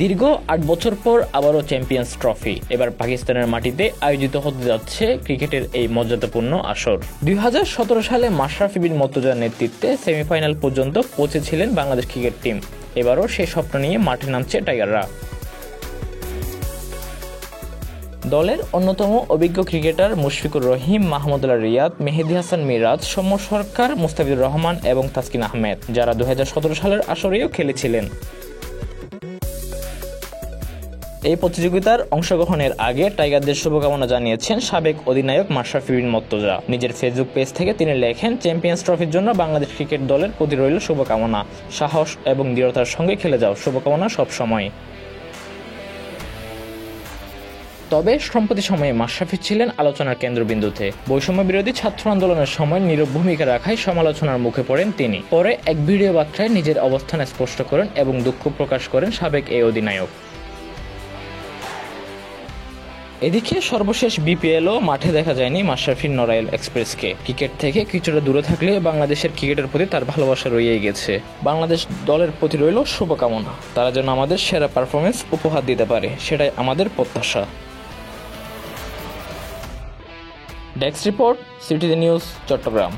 দীর্ঘ ৮ বছর পর আবারও চ্যাম্পিয়ন্স ট্রফি। এবার পাকিস্তানের মাটিতে আয়োজিত হতে যাচ্ছে ক্রিকেটের এই মর্যাদাপূর্ণ আসর। ২০১৭ সালে মাশরাফি বিন মুর্তজার নেতৃত্বে সেমিফাইনাল পর্যন্ত পৌঁছেছিলেন বাংলাদেশ ক্রিকেট টিম। এবারও সেই স্বপ্ন নিয়ে মাঠে নামছে টাইগাররা। দলের অন্যতম অভিজ্ঞ ক্রিকেটার মুশফিকুর রহিম, মাহমুদুল্লাহ রিয়াদ, মেহেদী হাসান মিরাজ, সৌম্য সরকার, মুস্তাফিজুর রহমান এবং তাসকিন আহমেদ, যারা ২০১৭ সালের আসরেও খেলেছিলেন। এই প্রতিযোগিতার অংশগ্রহণের আগে টাইগারদের শুভকামনা জানিয়েছেন সাবেক অধিনায়ক মাশরাফি বিন মুর্তজা। নিজের ফেসবুক পেজ থেকে তিনি লেখেন, চ্যাম্পিয়ন্স ট্রফির জন্য বাংলাদেশ ক্রিকেট দলের প্রতি রইল শুভকামনা। সাহস এবং দৃঢ়তার সঙ্গে খেলে যাও। শুভকামনা সব সময়। তবে সম্প্রতি সময়ে মাশরাফি ছিলেন আলোচনার কেন্দ্রবিন্দুতে। বৈষম্য বিরোধী ছাত্র আন্দোলনের সময় নীরব ভূমিকা রাখায় সমালোচনার মুখে পড়েন তিনি। পরে এক ভিডিও বার্তায় নিজের অবস্থান স্পষ্ট করেন এবং দুঃখ প্রকাশ করেন সাবেক এই অধিনায়ক। এদিকে সর্বশেষ বিপিএলও মাঠে দেখা যায়নি মাশরাফির নড়াইল এক্সপ্রেসকে। ক্রিকেট থেকে কিছুটা দূরে থাকলে বাংলাদেশের ক্রিকেটের প্রতি তার ভালোবাসা রয়েই গেছে। বাংলাদেশ দলের প্রতি রইল শুভকামনা। তারা যেন আমাদের সেরা পারফরমেন্স উপহার দিতে পারে, সেটাই আমাদের প্রত্যাশা। Desk report, citizen news, Chittagong.